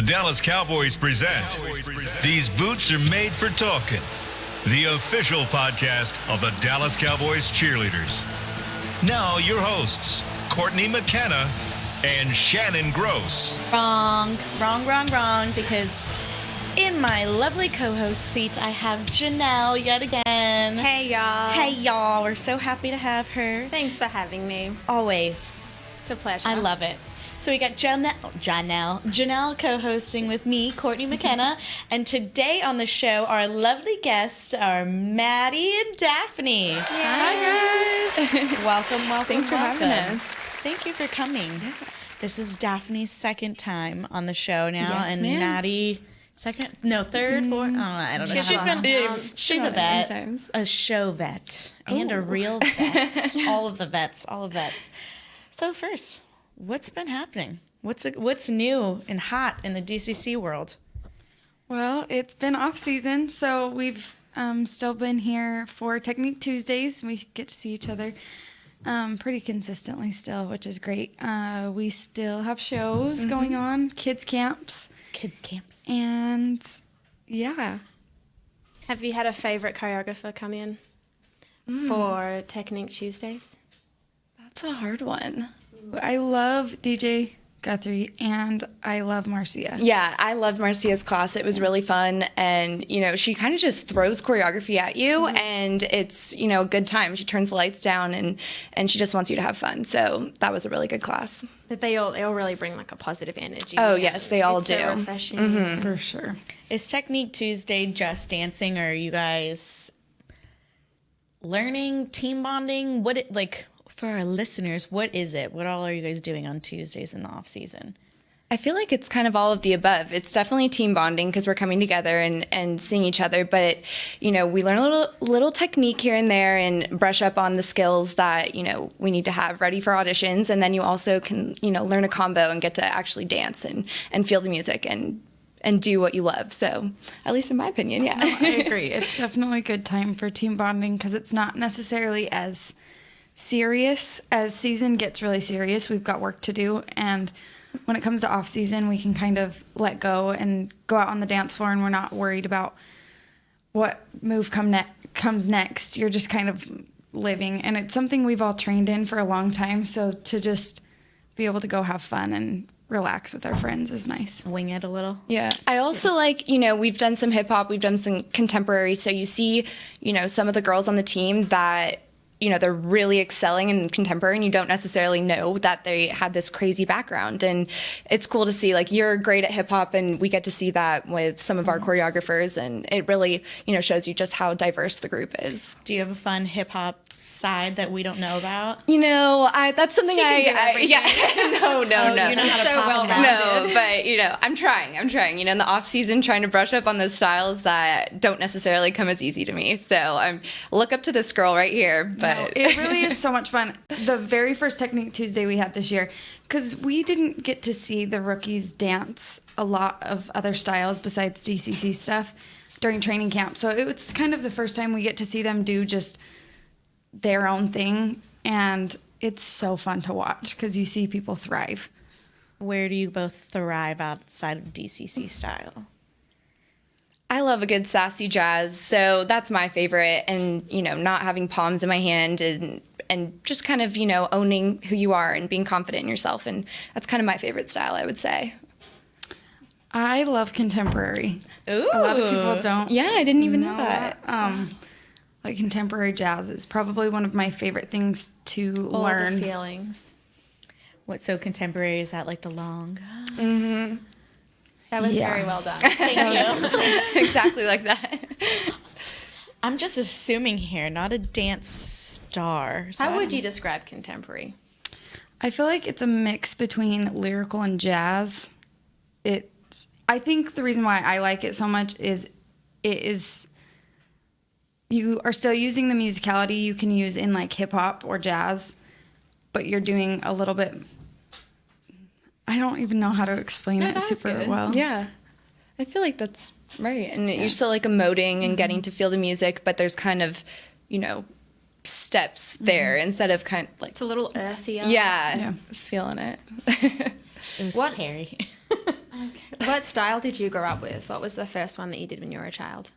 The Dallas Cowboys present These Boots Are Made for Talkin', the official podcast of the Dallas Cowboys cheerleaders. Now your hosts, Courtney McKenna and Shannon Gross. Wrong, because in my lovely co-host seat, I have Jinelle yet again. Hey, y'all. Hey, y'all. We're so happy to have her. Thanks for having me. Always. It's a pleasure. I love it. So we got Jinelle co-hosting with me, Courtney McKenna, and today on the show, our lovely guests are Maddie and Daphne. Yay. Hi, guys. Welcome. Thanks for having us. Thank you for coming. Yeah. This is Daphne's second time on the show now, yes, and ma'am. Maddie, third, fourth. Oh, I don't know. She's a vet, a show vet, and a real vet. all of vets. So first, what's been happening? What's new and hot in the DCC world? Well, it's been off season, so we've still been here for Technique Tuesdays. We get to see each other pretty consistently still, which is great. We still have shows going on, kids camps. And yeah. Have you had a favorite choreographer come in for Technique Tuesdays? That's a hard one. I love DJ Guthrie, and I love Marcia. Yeah, I loved Marcia's class. It was really fun, and, she kind of just throws choreography at you, and it's, a good time. She turns the lights down, and she just wants you to have fun, so that was a really good class. But they all really bring, a positive energy. Oh, yes, they all do. It's so refreshing. For sure. Is Technique Tuesday just dancing, or are you guys learning, team bonding? For our listeners, what is it? What all are you guys doing on Tuesdays in the off season? I feel like it's kind of all of the above. It's definitely team bonding because we're coming together and seeing each other. But, we learn a little technique here and there and brush up on the skills that, we need to have ready for auditions. And then you also can, learn a combo and get to actually dance and feel the music and do what you love. So, at least in my opinion, yeah. No, I agree. It's definitely a good time for team bonding because it's not necessarily as serious. As season gets really serious, we've got work to do, and when it comes to off season, we can kind of let go and go out on the dance floor, and we're not worried about what move comes next. You're just kind of living, and it's something we've all trained in for a long time, so to just be able to go have fun and relax with our friends is nice. Wing it a little. Yeah. I also we've done some hip hop, we've done some contemporary, so you see, some of the girls on the team that they're really excelling in contemporary, and you don't necessarily know that they had this crazy background. And it's cool to see, you're great at hip hop, and we get to see that with some of our choreographers, and it really, shows you just how diverse the group is. Do you have a fun hip hop side that we don't know about? That's something No. You know how to So pop well them out. No, but I'm trying. In the off season, trying to brush up on those styles that don't necessarily come as easy to me. So I'm look up to this girl right here. But No, it really is so much fun. The very first Technique Tuesday we had this year, because we didn't get to see the rookies dance a lot of other styles besides DCC stuff during training camp. So it was kind of the first time we get to see them do just their own thing, and it's so fun to watch because you see people thrive. Where do you both thrive outside of DCC style? I love a good sassy jazz, so that's my favorite. And, not having palms in my hand and just kind of, owning who you are and being confident in yourself. And that's kind of my favorite style, I would say. I love contemporary. Ooh. A lot of people don't. Yeah, I didn't even know that. Contemporary jazz is probably one of my favorite things to All learn. the feelings. What's so contemporary? Is that the long? That was very well done. Thank you. Exactly like that. I'm just assuming here, not a dance star. So How would you describe contemporary? I feel like it's a mix between lyrical and jazz. I think the reason why I like it so much is you are still using the musicality you can use in hip hop or jazz, but you're doing a little bit. I don't even know how to explain it super well. Yeah. I feel like that's right. And you're still emoting and getting to feel the music, but there's kind of, steps there instead of It's a little earthier. yeah. Feeling it. It was What? Carrie. What style did you grow up with? What was the first one that you did when you were a child?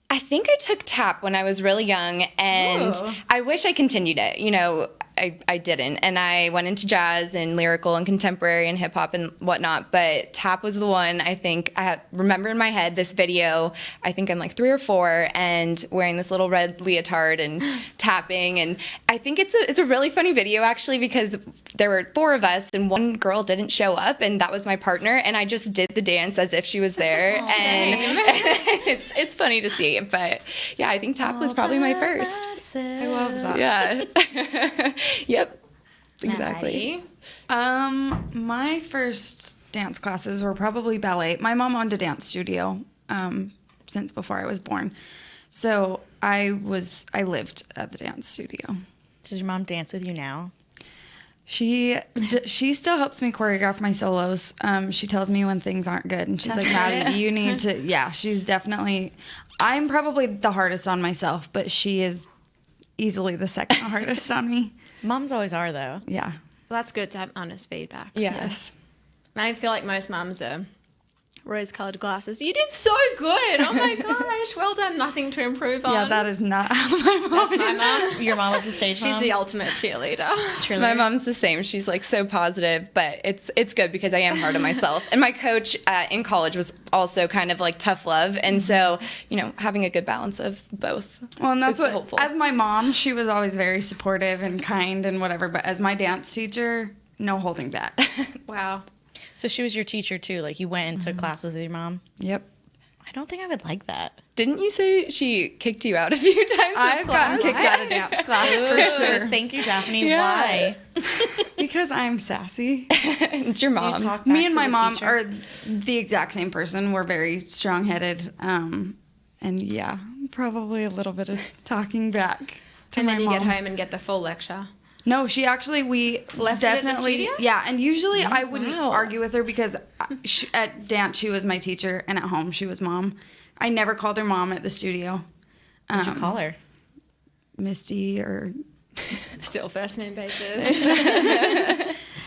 I think I took tap when I was really young, and Ooh. I wish I continued it. I didn't. And I went into jazz and lyrical and contemporary and hip hop and whatnot. But tap was the one. I think I remember in my head this video. I think I'm like 3 or 4 and wearing this little red leotard and tapping. And I think it's a really funny video, actually, because there were 4 of us and one girl didn't show up, and that was my partner. And I just did the dance as if she was there. And it's funny to see. But yeah, I think tap was probably my first. I love that. Yeah. Yep. Exactly. My first dance classes were probably ballet. My mom owned a dance studio since before I was born. So I lived at the dance studio. Does your mom dance with you now? She still helps me choreograph my solos. She tells me when things aren't good, and she's like, Maddie, you need to, yeah, she's definitely, I'm probably the hardest on myself, but she is easily the second hardest on me. Moms always are, though. Yeah. Well, that's good to have honest feedback. Yes. I feel like most mums are rose-colored glasses. You did so good. Oh my gosh. Well done. Nothing to improve on. Yeah, that is not how my mom is. my mom. Your mom was a stage She's mom? the ultimate cheerleader. My mom's the same. She's like so positive, but it's good because I am hard on myself. And my coach in college was also kind of like tough love, and so having a good balance of both. Well, and that's is what, helpful. as my mom, she was always very supportive and kind and whatever, but as my dance teacher, no holding back. Wow. So she was your teacher, too? Like, you went and took classes with your mom? Yep. I don't think I would like that. Didn't you say she kicked you out a few times? I've gotten kicked out of dance class for sure. Thank you, Daphne. Yeah. Why? Because I'm sassy. It's your mom. Talk back Me and to my the mom teacher? are the exact same person. We're very strong-headed. And yeah, probably a little bit of talking back to And my then you mom. get home and get the full lecture. No, we Left it at the definitely, studio? yeah, and usually I wouldn't wow. argue with her because at dance she was my teacher and at home she was mom. I never called her mom at the studio. What'd you call her? Misty or Still first name basis.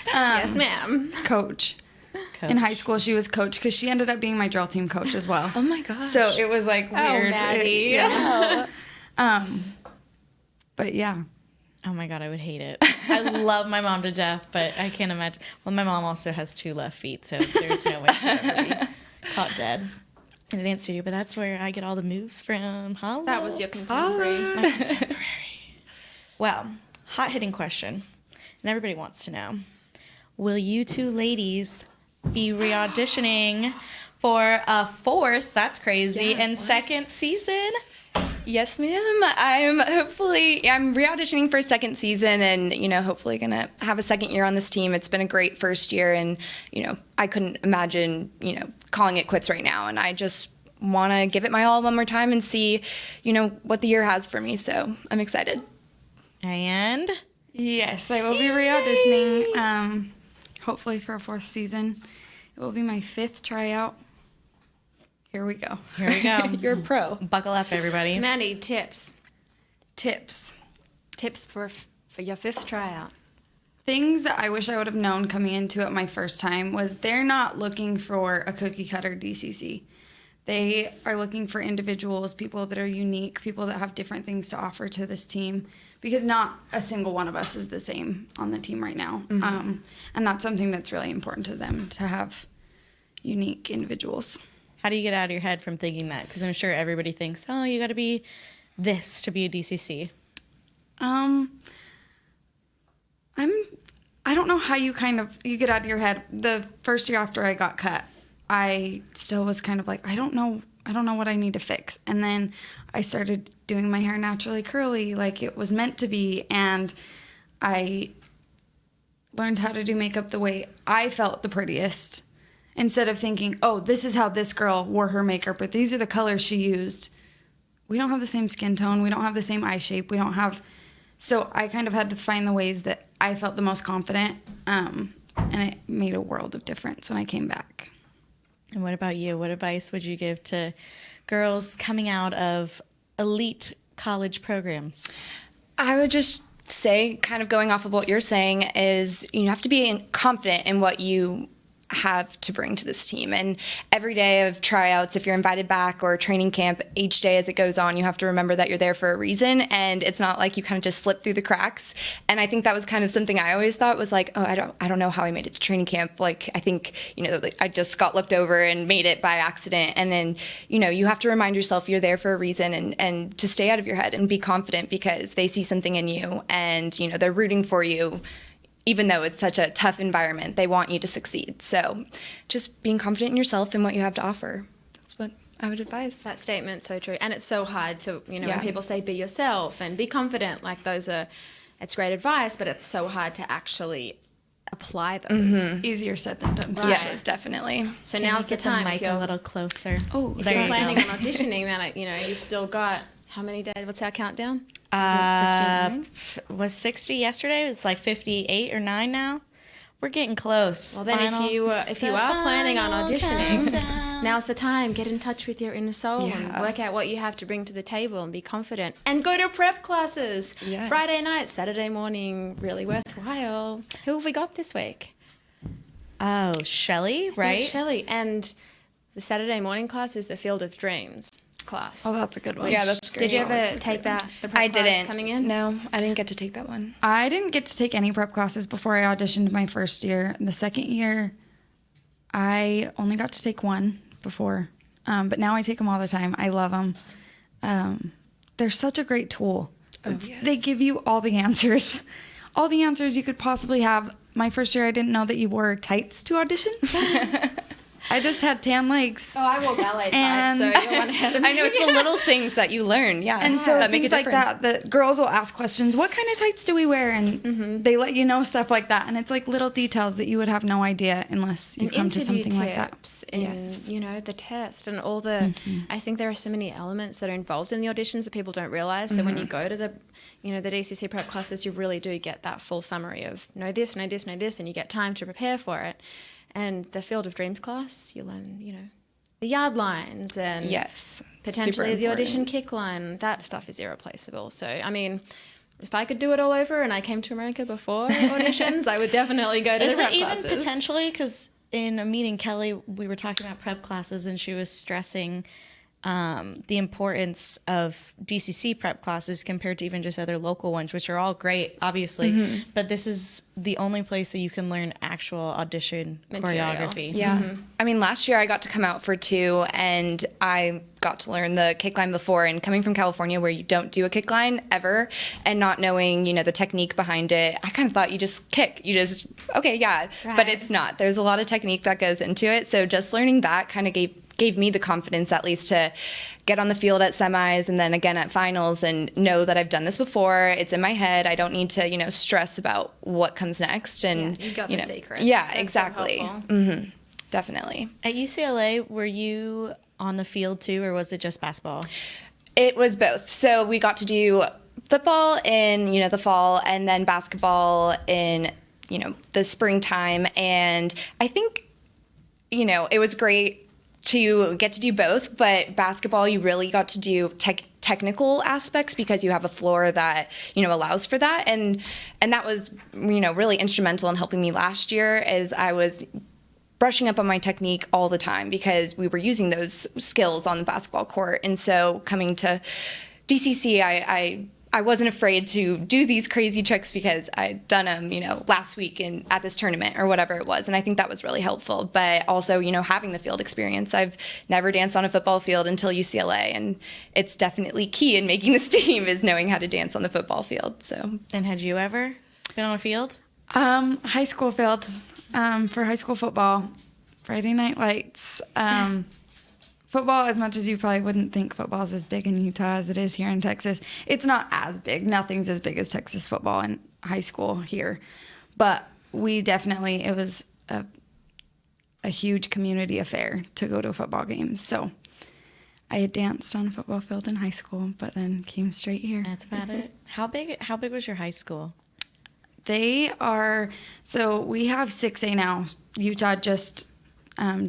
Yes, ma'am. coach. Coach. In high school she was coach because she ended up being my drill team coach as well. Oh my gosh. So it was like weird. Maddie. Yeah. But yeah. Oh my God, I would hate it. I love my mom to death, but I can't imagine. Well, my mom also has 2 left feet, so there's no way she'd ever be caught dead in a dance studio. But that's where I get all the moves from. Holla. That was your contemporary. My contemporary. Well, hot-hitting question, and everybody wants to know. Will you 2 ladies be re-auditioning for a 4th, that's crazy, and 2nd season? Yes, ma'am. I'm re-auditioning for a 2nd season and, hopefully going to have a 2nd year on this team. It's been a great first year and, I couldn't imagine, calling it quits right now. And I just want to give it my all one more time and see, what the year has for me. So I'm excited. And Yes, I will be re-auditioning, hopefully for a 4th season. It will be my 5th tryout. Here we go. here we go. You're a pro. Buckle up, everybody. Maddie, tips. Tips. Tips for your 5th tryout. Things that I wish I would have known coming into it my first time was they're not looking for a cookie cutter DCC. They are looking for individuals, people that are unique, people that have different things to offer to this team, because not a single one of us is the same on the team right now. Mm-hmm. And that's something that's really important to them, to have unique individuals. How do you get out of your head from thinking that? Because I'm sure everybody thinks, oh, you got to be this to be a DCC. I don't know how you get out of your head. The first year after I got cut, I still was kind of like, I don't know what I need to fix. And then I started doing my hair naturally curly like it was meant to be, and I learned how to do makeup the way I felt the prettiest. Instead of thinking, oh, this is how this girl wore her makeup, but these are the colors she used. We don't have the same skin tone. We don't have the same eye shape. So I kind of had to find the ways that I felt the most confident, and it made a world of difference when I came back. And what about you? What advice would you give to girls coming out of elite college programs? I would just say, kind of going off of what you're saying, is you have to be confident in what you have to bring to this team. And every day of tryouts, if you're invited back, or training camp, each day as it goes on, you have to remember that you're there for a reason, and it's not like you kind of just slip through the cracks. And I think that was kind of something I always thought was like, oh, I don't know how I made it to training camp. Like, I think, like, I just got looked over and made it by accident. And then, you have to remind yourself you're there for a reason, and to stay out of your head and be confident, because they see something in you, and, they're rooting for you. Even though it's such a tough environment, they want you to succeed. So just being confident in yourself and what you have to offer. That's what I would advise. That statement's so true. And it's so hard to, when people say be yourself and be confident, like it's great advice, but it's so hard to actually apply those. Mm-hmm. Easier said than done. Right. Yes, definitely. So now's the time. Mic a little closer. Oh, if you're planning on auditioning, then, you've still got, how many days? What's our countdown? Was 60 yesterday? It's like 58 or 9 now. We're getting close. Well, then if you are planning on auditioning, now's the time. Get in touch with your inner soul and work out what you have to bring to the table and be confident. And go to prep classes. Yes. Friday night, Saturday morning, really worthwhile. Who have we got this week? Oh, Shelley, right? Yeah, Shelley. And the Saturday morning class is the Field of Dreams class. Oh, that's a good one. Yeah, that's great. Did you ever take that? I didn't. Coming in? No, I didn't get to take that one. I didn't get to take any prep classes before I auditioned my first year. The second year, I only got to take one before, but now I take them all the time. I love them. They're such a great tool. Oh, yes. They give you all the answers. All the answers you could possibly have. My first year, I didn't know that you wore tights to audition. I just had tan legs. Oh, I wore ballet tights, so you're one ahead of me. I know, it's the little things that you learn, And so that things like that, the girls will ask questions, what kind of tights do we wear? And they let you know stuff like that. And it's like little details that you would have no idea unless you come to something like that. And, the test and all the, I think there are so many elements that are involved in the auditions that people don't realize. So when you go to the DCC prep classes, you really do get that full summary of know this, know this, know this, and you get time to prepare for it. And the Field of Dreams class, you learn, the yard lines and potentially the audition kick line. That stuff is irreplaceable. So, I mean, if I could do it all over and I came to America before auditions, I would definitely go to the prep classes. Is it even potentially? Because in a meeting, Kelly, we were talking about prep classes, and she was stressing the importance of DCC prep classes compared to even just other local ones, which are all great, obviously. But this is the only place that you can learn actual audition choreography. Yeah. I mean, last year I got to come out for 2, and I got to learn the kick line before. And coming from California, where you don't do a kick line ever, and not knowing, the technique behind it, I kind of thought you just kick. You just, okay, yeah. Right. But it's not. There's a lot of technique that goes into it. So just learning that kind of gave me the confidence, at least, to get on the field at semis and then again at finals and know that I've done this before. It's in my head. I don't need to, stress about what comes next. And you got the secrets. Yeah, That's exactly. So Definitely. At UCLA, were you on the field too, or was it just basketball? It was both. So we got to do football in, the fall, and then basketball in, the springtime. And I think, it was great to get to do both, but basketball, you really got to do technical aspects because you have a floor that, allows for that. And that was, really instrumental in helping me last year, as I was brushing up on my technique all the time because we were using those skills on the basketball court. And so coming to DCC, I wasn't afraid to do these crazy tricks because I'd done them, last week at this tournament or whatever it was. And I think that was really helpful. But also, having the field experience. I've never danced on a football field until UCLA. And it's definitely key in making this team is knowing how to dance on the football field. So. And had you ever been on a field? High school field for high school football, Friday Night Lights. Football, as much as you probably wouldn't think football is as big in Utah as it is here in Texas, it's not as big. Nothing's as big as Texas football in high school here. But it was a huge community affair to go to football games. So I had danced on a football field in high school, but then came straight here. That's about it. How big was your high school? We have 6A now. Utah just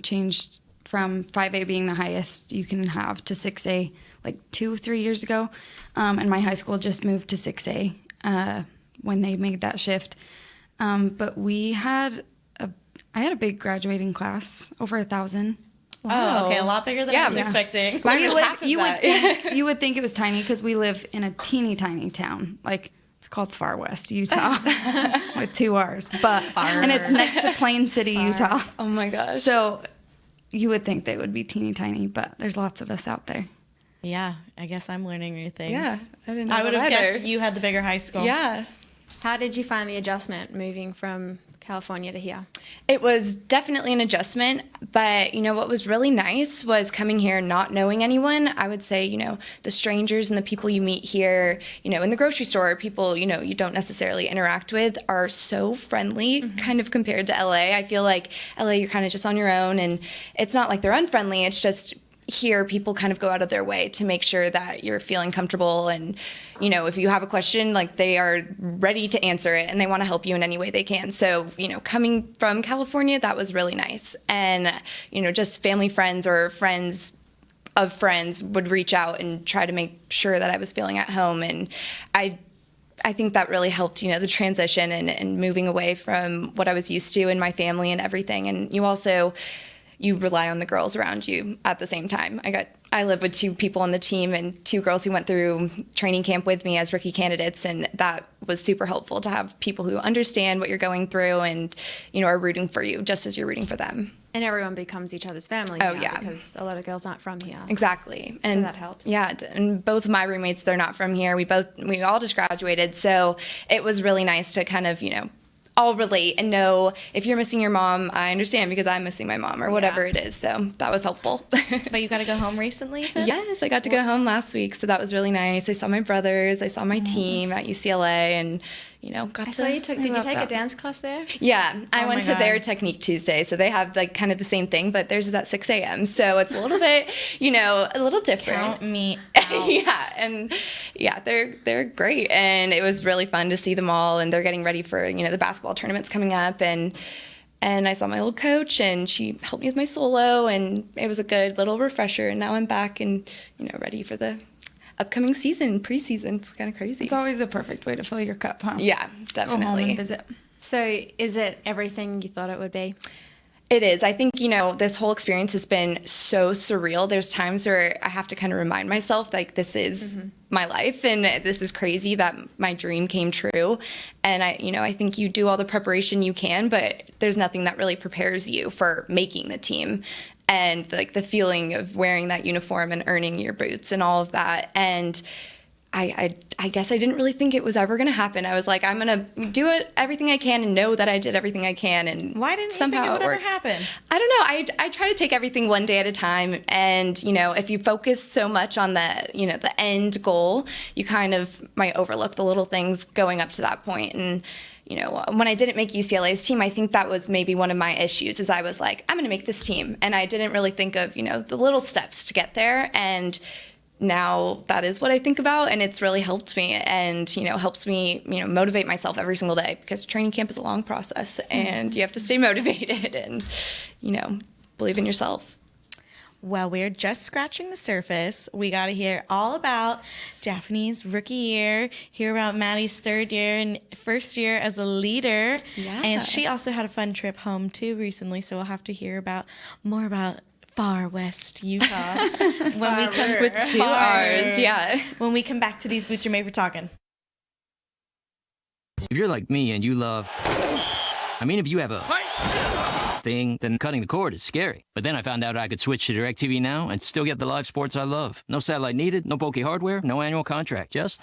changed from 5A being the highest you can have to 6A like 2-3 years ago. And my high school just moved to 6A when they made that shift. But we had I had a big graduating class, over 1,000. Wow. Oh, okay, a lot bigger than I was expecting. You would think it was tiny because we live in a teeny tiny town. Like, it's called Far West, Utah, with 2 R's. And it's next to Plain City, Utah. Oh my gosh. So you would think they would be teeny tiny, but there's lots of us out there. Yeah, I guess I'm learning new things. Yeah, I didn't know I would have guessed you had the bigger high school. Yeah. How did you find the adjustment moving from California to here? It was definitely an adjustment, but what was really nice was coming here not knowing anyone. I would say, the strangers and the people you meet here, in the grocery store, people, you don't necessarily interact with are so friendly kind of compared to LA. I feel like LA, you're kind of just on your own, and it's not like they're unfriendly. It's just here people kind of go out of their way to make sure that you're feeling comfortable, and if you have a question, like, they are ready to answer it and they want to help you in any way they can. So coming from California, that was really nice. And just family friends or friends of friends would reach out and try to make sure that I was feeling at home, and I think that really helped, the transition and moving away from what I was used to in my family and everything. And you rely on the girls around you at the same time. I live with 2 people on the team and 2 girls who went through training camp with me as rookie candidates, and that was super helpful to have people who understand what you're going through and, are rooting for you just as you're rooting for them. And everyone becomes each other's family. Oh, now, yeah. Because a lot of girls aren't from here. Exactly. And so that helps. Yeah. And both of my roommates, they're not from here. We all just graduated. So it was really nice to kind of, all relate and know if you're missing your mom, I understand because I'm missing my mom or whatever it is. So that was helpful. But you got to go home recently? Yes, I got to go home last week. So that was really nice. I saw my brothers. I saw my team at UCLA and, did you take a dance class there? Yeah, I went to their Technique Tuesday. So they have like kind of the same thing, but theirs is at 6 a.m. So it's a little bit, a little different. Count me out. They're great. And it was really fun to see them all, and they're getting ready for, the basketball tournaments coming up. And I saw my old coach, and she helped me with my solo, and it was a good little refresher. And now I'm back and, ready for the upcoming season, preseason. It's kind of crazy. It's always the perfect way to fill your cup, huh? Yeah, definitely. Go home and visit. So is it everything you thought it would be? It is. I think, this whole experience has been so surreal. There's times where I have to kind of remind myself, like, this is my life, and this is crazy that my dream came true. And I think you do all the preparation you can, but there's nothing that really prepares you for making the team. And like the feeling of wearing that uniform and earning your boots and all of that. And I guess I didn't really think it was ever going to happen. I was like, I'm going to do everything I can and know that I did everything I can. And why didn't somehow you think it would worked. ever happen? I don't know. I try to take everything one day at a time. And, if you focus so much on the end goal, you kind of might overlook the little things going up to that point. And, when I didn't make UCLA's team, I think that was maybe one of my issues is I was like, I'm going to make this team. And I didn't really think of, the little steps to get there. And now that is what I think about, and it's really helped me and, helps me, motivate myself every single day because training camp is a long process and you have to stay motivated and, believe in yourself. Well, we're just scratching the surface. We got to hear all about Daphne's rookie year, hear about Maddie's third year and first year as a leader. Yeah. And she also had a fun trip home, too, recently, so we'll have to hear more about Far West, Utah. when we come with 2 R's, yeah. When we come back to These Boots Are Made for Talkin'. If you're like me and you love... if you have a... thing, then cutting the cord is scary. But then I found out I could switch to DirecTV Now and still get the live sports I love. No satellite needed, no bulky hardware, no annual contract, just...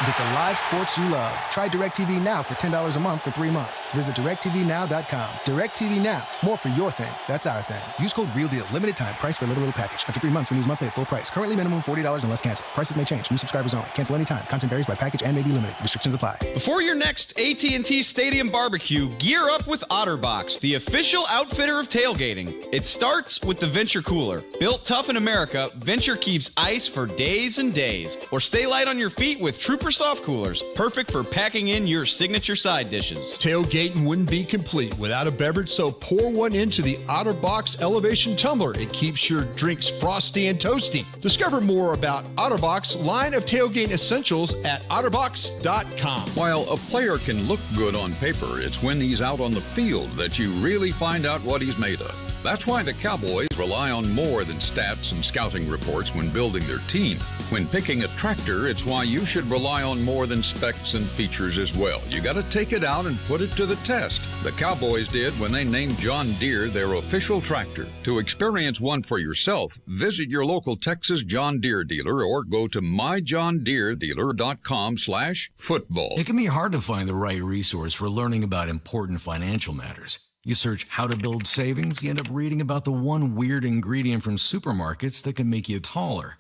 Get the live sports you love. Try DirecTV Now for $10 a month for 3 months. Visit DirecTVNow.com. DirecTV Now. More for your thing. That's our thing. Use code REALDEAL. Limited time. Price for little package. After 3 months, renews monthly at full price. Currently minimum $40 unless canceled. Prices may change. New subscribers only. Cancel anytime. Content varies by package and may be limited. Restrictions apply. Before your next AT&T Stadium barbecue, gear up with OtterBox, the official outfitter of tailgating. It starts with the Venture Cooler. Built tough in America, Venture keeps ice for days and days. Or stay light on your feet with Trooper soft coolers, perfect for packing in your signature side dishes. Tailgating wouldn't be complete without a beverage, so pour one into the OtterBox Elevation Tumbler. It keeps your drinks frosty and toasty. Discover more about OtterBox line of tailgate essentials at otterbox.com. While a player can look good on paper, it's when he's out on the field that you really find out what he's made of. That's why the Cowboys rely on more than stats and scouting reports when building their team. When picking a tractor, it's why you should rely on more than specs and features as well. You got to take it out and put it to the test. The Cowboys did when they named John Deere their official tractor. To experience one for yourself, visit your local Texas John Deere dealer or go to myjohndeeredealer.com/football. It can be hard to find the right resource for learning about important financial matters. You search how to build savings, you end up reading about the one weird ingredient from supermarkets that can make you taller.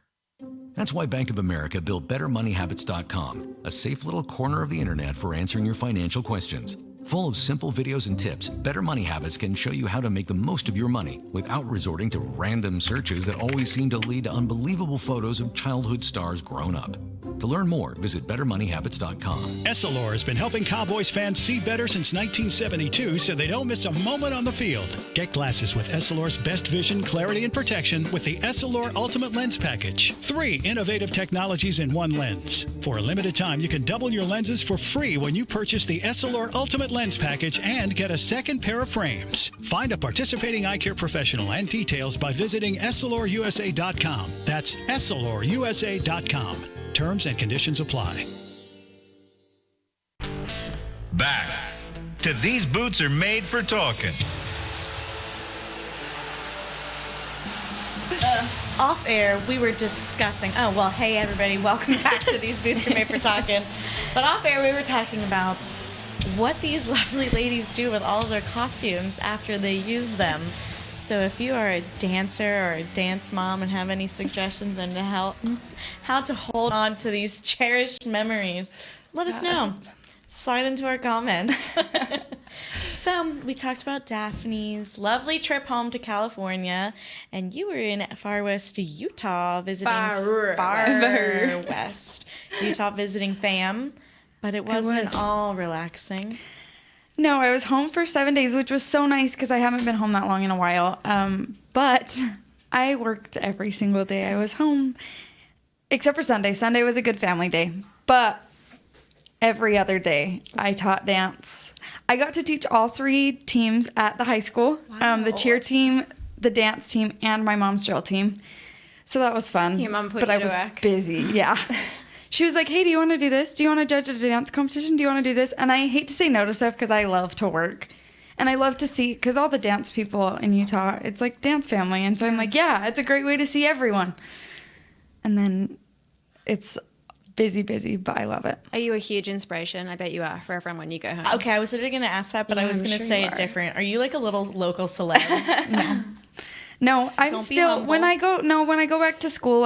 That's why Bank of America built BetterMoneyHabits.com, a safe little corner of the internet for answering your financial questions. Full of simple videos and tips, Better Money Habits can show you how to make the most of your money without resorting to random searches that always seem to lead to unbelievable photos of childhood stars grown up. To learn more, visit BetterMoneyHabits.com. Essilor has been helping Cowboys fans see better since 1972 so they don't miss a moment on the field. Get glasses with Essilor's best vision, clarity, and protection with the Essilor Ultimate Lens Package. 3 innovative technologies in one lens. For a limited time, you can double your lenses for free when you purchase the Essilor Ultimate Lens Package and get a second pair of frames. Find a participating eye care professional and details by visiting EssilorUSA.com. That's EssilorUSA.com. Terms and conditions apply. Back to These Boots Are Made for Talkin'. Off air, we were discussing, hey everybody, welcome back to These Boots Are Made for Talkin'. But off air, we were talking about what these lovely ladies do with all of their costumes after they use them. So if you are a dancer or a dance mom and have any suggestions on how to hold on to these cherished memories, let us know. Slide into our comments. So we talked about Daphne's lovely trip home to California, and you were in Far West Utah visiting West Utah visiting fam, but it wasn't all relaxing. No, I was home for 7 days, which was so nice because I haven't been home that long in a while. But I worked every single day I was home, except for Sunday. Sunday was a good family day. But every other day, I taught dance. I got to teach all 3 teams at the high school, the cheer team, the dance team, and my mom's drill team. So that was fun. Your mom put but you I to was work. busy, yeah. She was like, hey, do you want to do this? Do you want to judge at a dance competition? Do you want to do this? And I hate to say no to stuff because I love to work. And I love to see, because all the dance people in Utah, it's like dance family. And so I'm like, yeah, it's a great way to see everyone. And then it's busy, but I love it. Are you a huge inspiration? I bet you are for everyone when you go home. Okay, I was literally going to ask that, but I was going to say it different. Are you like a little local celeb? No, I'm still, when I go back to school,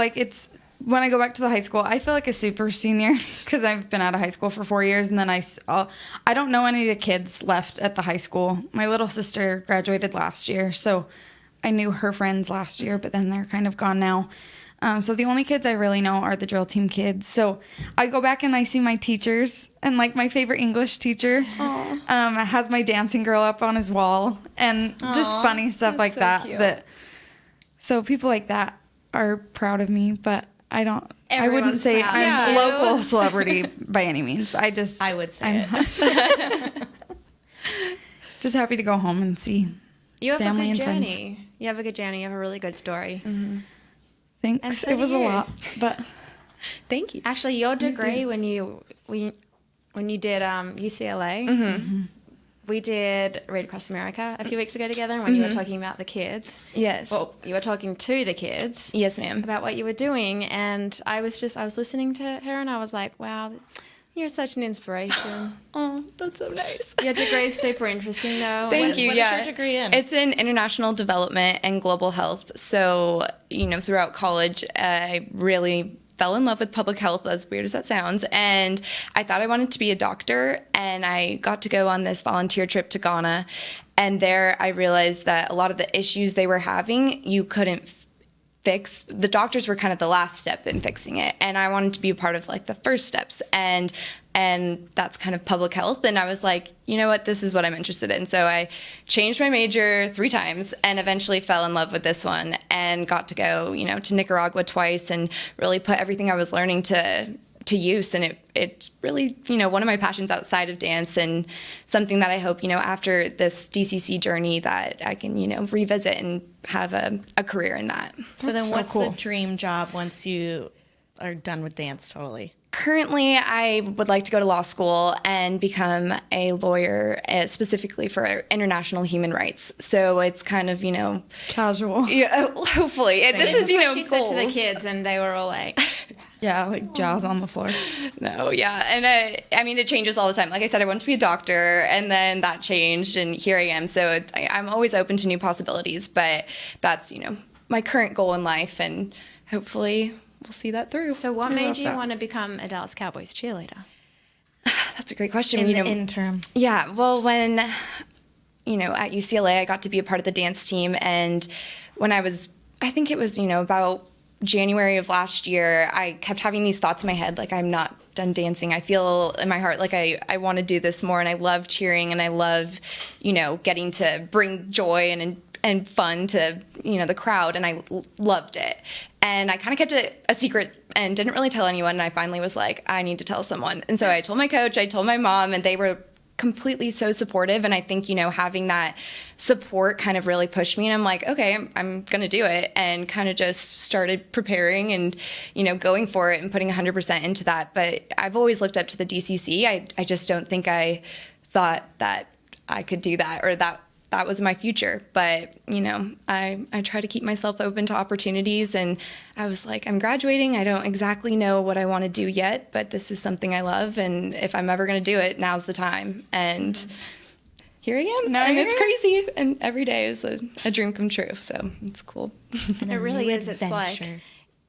when I go back to the high school, I feel like a super senior because I've been out of high school for 4 years, and then I don't know any of the kids left at the high school. My little sister graduated last year, so I knew her friends last year, but then they're kind of gone now. So the only kids I really know are the drill team kids. So I go back and I see my teachers, and like my favorite English teacher has my dancing girl up on his wall, and just funny stuff like so that. Cute. So people like that are proud of me, but I wouldn't say I'm a local celebrity by any means. I would say it. Just happy to go home and see family and friends. You have a good journey. You have a really good story. Mm-hmm. Thanks. And so it was a lot, but thank you. Actually, your degree when you did UCLA, mm-hmm. we did Read Across America a few weeks ago together, and when you were talking about the kids. Yes. Well, you were talking to the kids. Yes, ma'am. About what you were doing, and I was listening to her, and I was like, wow, you're such an inspiration. Oh, that's so nice. Your degree is super interesting, though. Thank you. What is your degree in? It's in international development and global health. So, throughout college, I really fell in love with public health, as weird as that sounds, and I thought I wanted to be a doctor, and I got to go on this volunteer trip to Ghana, and there I realized that a lot of the issues they were having, you couldn't fix. The doctors were kind of the last step in fixing it, and I wanted to be a part of like the first steps, and that's kind of public health. And I was like, you know what, this is what I'm interested in. So I changed my major 3 times and eventually fell in love with this one and got to go, to Nicaragua twice and really put everything I was learning to use. And it's really, one of my passions outside of dance, and something that I hope, after this DCC journey that I can, revisit and have a career in that. So then what's the dream job once you are done with dance totally? Currently, I would like to go to law school and become a lawyer specifically for international human rights. So it's kind of, casual. Yeah, hopefully. This is what she goals. said to the kids, and they were all like... Yeah, like jaws on the floor. No, yeah. And it changes all the time. Like I said, I wanted to be a doctor, and then that changed, and here I am. So I'm always open to new possibilities, but that's, my current goal in life, and hopefully we'll see that through. So what made you want to become a Dallas Cowboys cheerleader? That's a great question. In the interim. Yeah, well, when, at UCLA, I got to be a part of the dance team, and when I think it was, about January of last year, I kept having these thoughts in my head, like, I'm not done dancing. I feel in my heart like I want to do this more, and I love cheering, and I love, getting to bring joy and fun to, the crowd, and I loved it. And I kind of kept it a secret and didn't really tell anyone, and I finally was like, I need to tell someone. And so I told my coach, I told my mom, and they were completely so supportive. And I think, having that support kind of really pushed me, and I'm like, okay, I'm going to do it, and kind of just started preparing and, going for it and putting 100% into that. But I've always looked up to the DCC. I just don't think I thought that I could do that, or that was my future. But, I try to keep myself open to opportunities, and I was like, I'm graduating. I don't exactly know what I want to do yet, but this is something I love, and if I'm ever going to do it, now's the time. And here I am, and it's crazy, and every day is a dream come true, so it's cool. It really is. It's like,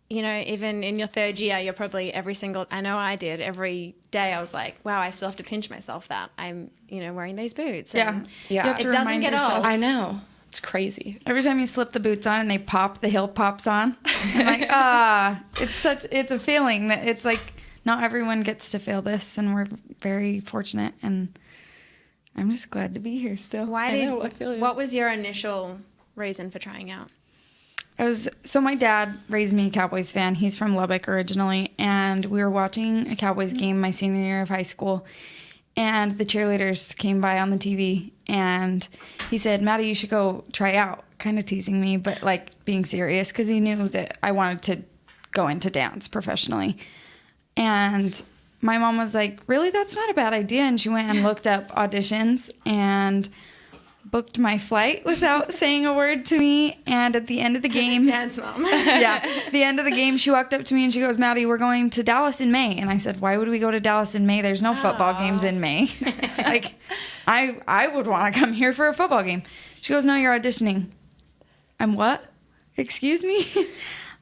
even in your third year, you're probably I know I did, every day I was like, wow, I still have to pinch myself that I'm, wearing these boots. And yeah. It doesn't get old. I know. It's crazy. Every time you slip the boots on and they pop, the heel pops on. I'm like, it's a feeling that it's like not everyone gets to feel this, and we're very fortunate, and I'm just glad to be here still. What was your initial reason for trying out? So my dad raised me a Cowboys fan. He's from Lubbock originally, and we were watching a Cowboys game my senior year of high school, and the cheerleaders came by on the TV, and he said, Maddie, you should go try out, kind of teasing me, but like being serious, because he knew that I wanted to go into dance professionally. And my mom was like, really, that's not a bad idea. And she went and looked up auditions and booked my flight without saying a word to me. And at the end of the game, Dance mom. At the end of the game, she walked up to me and she goes, Maddie, we're going to Dallas in May. And I said, why would we go to Dallas in May? There's no football games in May. Like, I would want to come here for a football game. She goes, no, you're auditioning. I'm what? Excuse me?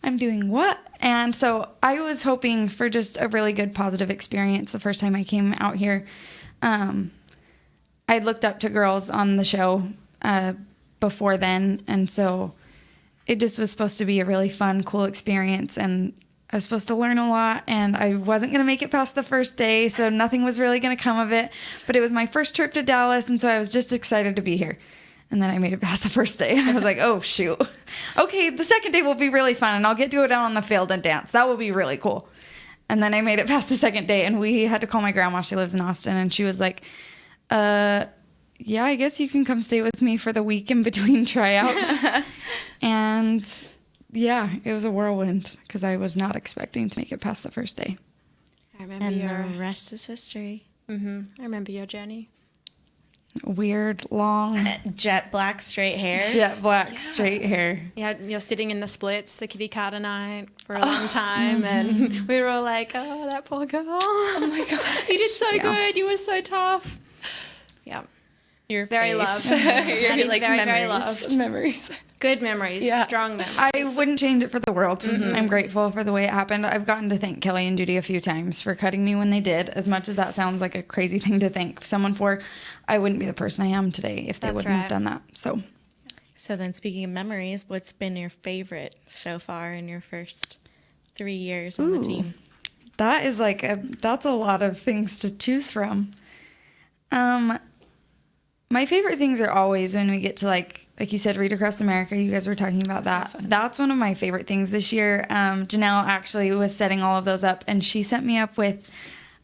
I'm doing what? And so I was hoping for just a really good positive experience the first time I came out here. I looked up to girls on the show before then, and so it just was supposed to be a really fun, cool experience, and I was supposed to learn a lot, and I wasn't going to make it past the first day, so nothing was really going to come of it, but it was my first trip to Dallas, and so I was just excited to be here. And then I made it past the first day, and I was like, oh, shoot. Okay, the second day will be really fun, and I'll get to go down on the field and dance. That will be really cool. And then I made it past the second day, and we had to call my grandma. She lives in Austin, and she was like, yeah, I guess you can come stay with me for the week in between tryouts. And, yeah, it was a whirlwind, because I was not expecting to make it past the first day. I remember the rest is history. Mm-hmm. I remember your journey. Weird, long, jet black straight hair. Straight hair. Yeah, you're sitting in the splits, the kitty Carter night for a long time, and we were all like, "Oh, that poor girl! Oh my god, you did so good. You were so tough." Yeah, you're very loved. You're like very, very loved. Memories. Good memories, strong memories. I wouldn't change it for the world. Mm-hmm. I'm grateful for the way it happened. I've gotten to thank Kelly and Judy a few times for cutting me when they did. As much as that sounds like a crazy thing to thank someone for, I wouldn't be the person I am today if they wouldn't have done that. So So then, speaking of memories, what's been your favorite so far in your first 3 years on the team? That is that's a lot of things to choose from. My favorite things are always when we get to like you said, Read Across America. You guys were talking about that. That's one of my favorite things this year. Jinelle actually was setting all of those up, and she set me up with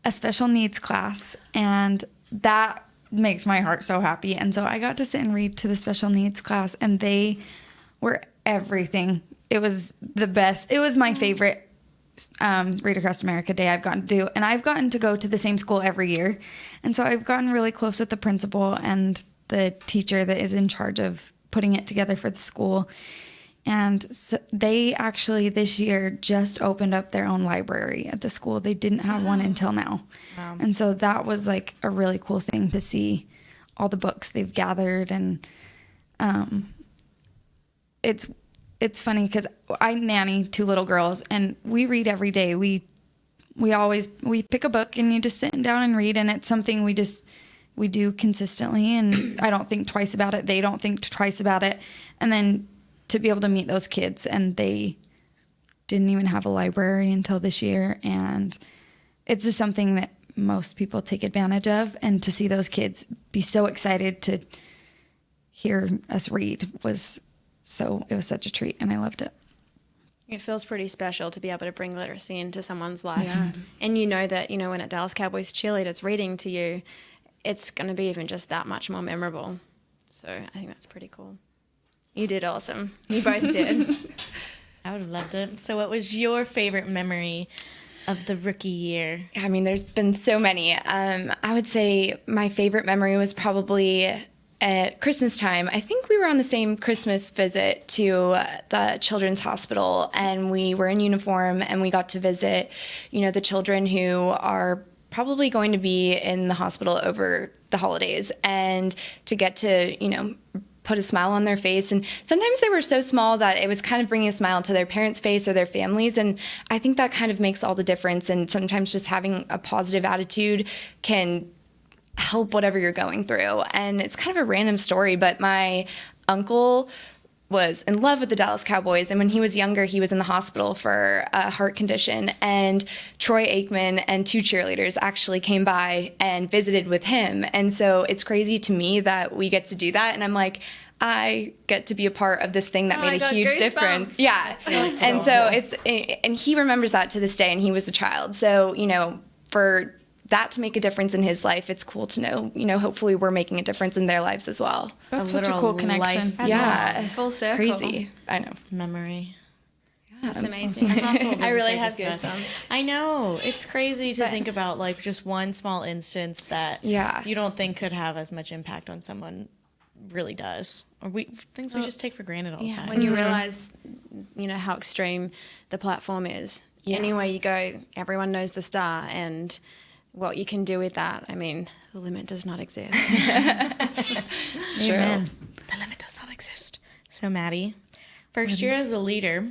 a special needs class, and that makes my heart so happy. And so I got to sit and read to the special needs class, and they were everything. It was the best. It was my favorite Read Across America day I've gotten to do, and I've gotten to go to the same school every year, and so I've gotten really close with the principal and the teacher that is in charge of putting it together for the school. And so they actually this year just opened up their own library at the school. They didn't have one until now. Wow. And so that was like a really cool thing to see all the books they've gathered. And it's funny because I nanny 2 little girls, and we read every day. We pick a book, and you just sit down and read, and it's something we do consistently, and I don't think twice about it. They don't think twice about it. And then to be able to meet those kids, and they didn't even have a library until this year, and it's just something that most people take advantage of. And to see those kids be so excited to hear us read it was such a treat, and I loved it. It feels pretty special to be able to bring literacy into someone's life. Yeah. And you know that, when a Dallas Cowboys cheerleader's reading to you, it's going to be even just that much more memorable. So I think that's pretty cool. You did awesome. You both did. I would have loved it. So what was your favorite memory of the rookie year? I mean, there's been so many. I would say my favorite memory was probably at Christmas time. I think we were on the same Christmas visit to the Children's Hospital, and we were in uniform, and we got to visit, the children who are probably going to be in the hospital over the holidays, and to get to, put a smile on their face. And sometimes they were so small that it was kind of bringing a smile to their parents' face or their families. And I think that kind of makes all the difference. And sometimes just having a positive attitude can help whatever you're going through. And it's kind of a random story, but my uncle was in love with the Dallas Cowboys, and when he was younger, he was in the hospital for a heart condition, and Troy Aikman and 2 cheerleaders actually came by and visited with him. And so it's crazy to me that we get to do that, and I'm like, I get to be a part of this thing that made a huge difference. Yeah. Really and so and he remembers that to this day, and he was a child. So, for that to make a difference in his life, it's cool to know, hopefully we're making a difference in their lives as well. That's such a cool connection. Yeah. Full circle. Crazy. I know. Memory. Yeah, that's amazing. I really have goosebumps. I know. It's crazy to think about, like, just one small instance that you don't think could have as much impact on someone really does. Or things we just take for granted all the time. When you realize, how extreme the platform is. Yeah. Anywhere you go, everyone knows the star, and what you can do with that, I mean, the limit does not exist. It's true. Amen. The limit does not exist. So, Maddie, first year as a leader.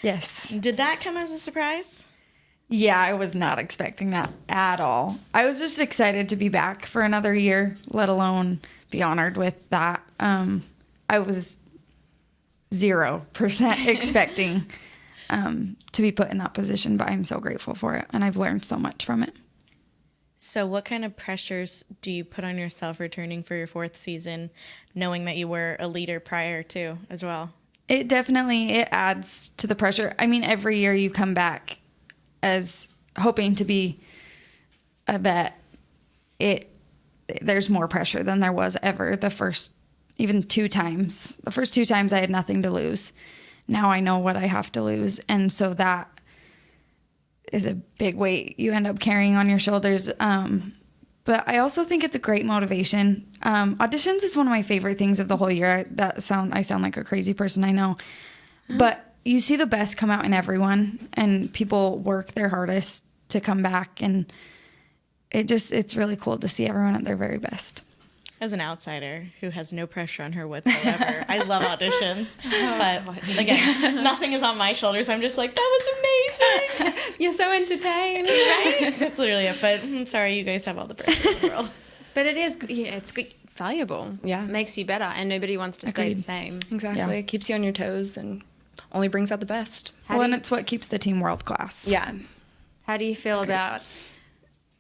Yes. Did that come as a surprise? Yeah, I was not expecting that at all. I was just excited to be back for another year, let alone be honored with that. I was 0% expecting to be put in that position, but I'm so grateful for it, and I've learned so much from it. So what kind of pressures do you put on yourself returning for your 4th season, knowing that you were a leader prior to as well? It adds to the pressure. I mean, every year you come back as hoping to be a vet. There's more pressure than there was ever the first 2 times. The first 2 times I had nothing to lose. Now I know what I have to lose. And so that is a big weight you end up carrying on your shoulders. But I also think it's a great motivation. Auditions is one of my favorite things of the whole year. I sound like a crazy person, I know. But you see the best come out in everyone, and people work their hardest to come back, and it's really cool to see everyone at their very best. As an outsider who has no pressure on her whatsoever, I love auditions. But again, nothing is on my shoulders. I'm just like, that was amazing. You're so entertained, right? That's literally it. But I'm sorry, you guys have all the pressure in the world. But it is, it's good. valuable. Yeah. It makes you better, and nobody wants to stay the same. Exactly. Yeah. It keeps you on your toes and only brings out the best. And it's what keeps the team world class. Yeah. How do you feel about...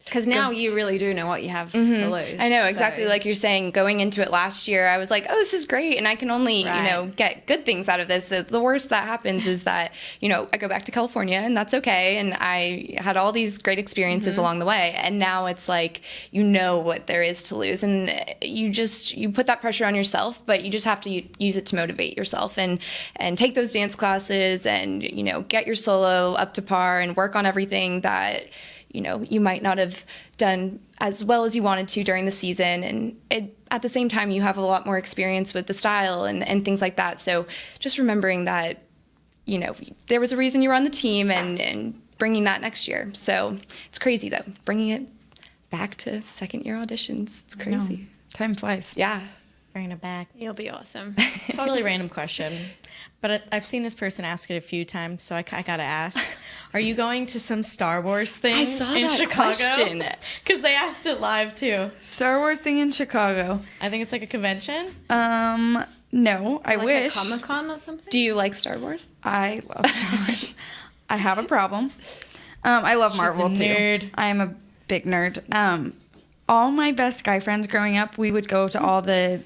Because now you really do know what you have to lose. I know, exactly like you're saying. Going into it last year, I was like, oh, this is great, and I can only, get good things out of this. So the worst that happens is that, I go back to California, and that's okay, and I had all these great experiences along the way, and now it's like, what there is to lose, and you put that pressure on yourself, but you just have to use it to motivate yourself, and take those dance classes, and, get your solo up to par, and work on everything that you might not have done as well as you wanted to during the season. And at the same time, you have a lot more experience with the style and things like that. So just remembering that, there was a reason you were on the team and bringing that next year. So it's crazy, though, bringing it back to second-year auditions. It's crazy. Time flies. Yeah. Bringing it back. You'll be awesome. Totally random question. But I've seen this person ask it a few times, so I got to ask. Are you going to some Star Wars thing I saw in that Chicago? question. Because they asked it live, too. Star Wars thing in Chicago. I think it's like a convention. No, I wish. A Comic-Con or something? Do you like Star Wars? I love Star Wars. I have a problem. I love Marvel, She's a nerd. too. I am a big nerd. All my best guy friends growing up, we would go to all the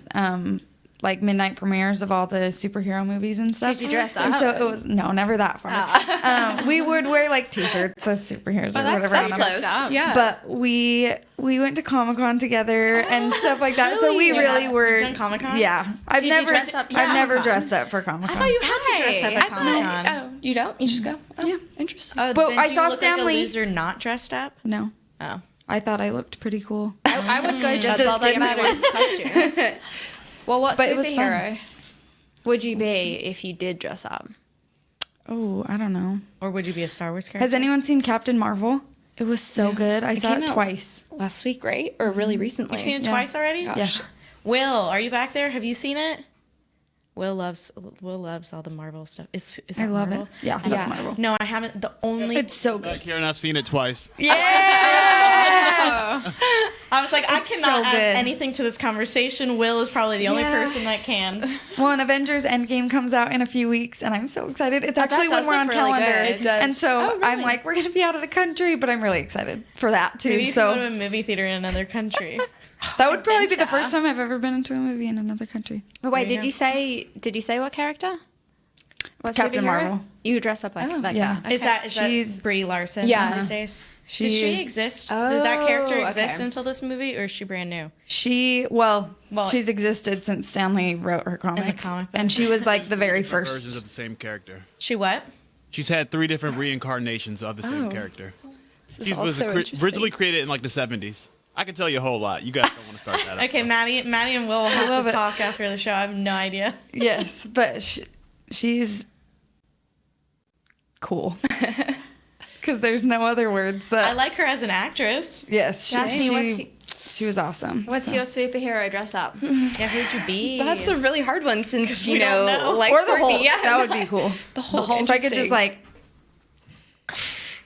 midnight premieres of all the superhero movies and stuff. Did you dress up? And so it was never that far. We would wear T-shirts with superheroes or whatever. That's on close. them. Yeah. But we went to Comic-Con together and stuff like that. So we really were. You've done Comic-Con? Yeah, I've Did you never dress up to I've never Comic-Con? dressed up for Comic-Con. I thought you had to dress up at Comic-Con. Oh, you don't? You just go? Oh, yeah. Interesting. But But I do you saw look Stan like Lee. a loser not dressed up? No, Oh. I thought I looked pretty cool. I would go just That's to all see that everyone's costumes. Well, what But it was superhero would you be if you did dress up? Oh, I don't know. Or would you be a Star Wars character? Has anyone seen Captain Marvel? It was so good. I saw came it out twice. Last week, right? Or really recently? You've seen it Yeah. twice already? Gosh. Yeah. Will, are you back there? Have you seen it? Will loves all the Marvel stuff. Is I that love Marvel? it. Yeah, that's Marvel. No, I haven't. The only It's so good. Karen, I've seen it twice. Yeah. I was like, I It's cannot so add good. anything to this conversation. Will is probably the only Yeah. person that can. Well, and Avengers Endgame comes out in a few weeks, and I'm so excited. It's actually does when we're on look really calendar. good. It does. And so I'm like, we're going to be out of the country, but I'm really excited for that, too. Maybe you so can go to a movie theater in another country. that would probably be the first time I've ever been into a movie in another country. But wait, There you did you say what character? What Captain superhero? Marvel. You dress up like that yeah. guy. Is that She's- Brie Larson Yeah. these days? Does She she is- exist? Did that character Oh, exist okay. until this movie, or is she brand new? Well, Well, she's existed since Stanley wrote her comic. comic book. And she was like the very Versions of first. the same character. She what? She's had 3 different reincarnations of the same character. This She is was also interesting. originally created in the 70s. I can tell you a whole lot. You guys don't want to start that up. Okay, Maddie and Will will have love to it. talk after the show. I have no idea. Yes, but she's cool. Because there's no other words that. I like her as an actress. Yes, Daphne, she was awesome. What's your superhero dress up? Yeah, who'd you be? That's a really hard one since, we don't know. like or the Courtney, whole. yeah. That would be cool. The whole If I could just interesting.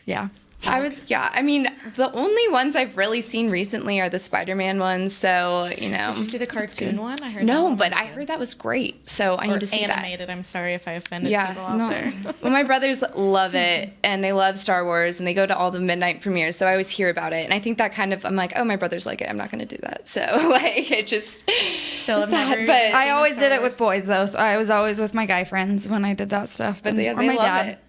yeah. I mean, the only ones I've really seen recently are the Spider-Man ones, so, Did you see the cartoon one? I heard that No, one but was I good. heard that was great, so I Or need to see animated. I'm sorry if I offended Yeah, people out there. Well, my brothers love it, and they love Star Wars, and they go to all the midnight premieres, so I always hear about it. And I think that kind of, I'm like, oh, my brothers like it. I'm not going to do that. So, like, it just... Still have that, never. but seen I a always Star did it Wars. with boys though, so I was always with my guy friends when I did that stuff. But they or love my dad. it.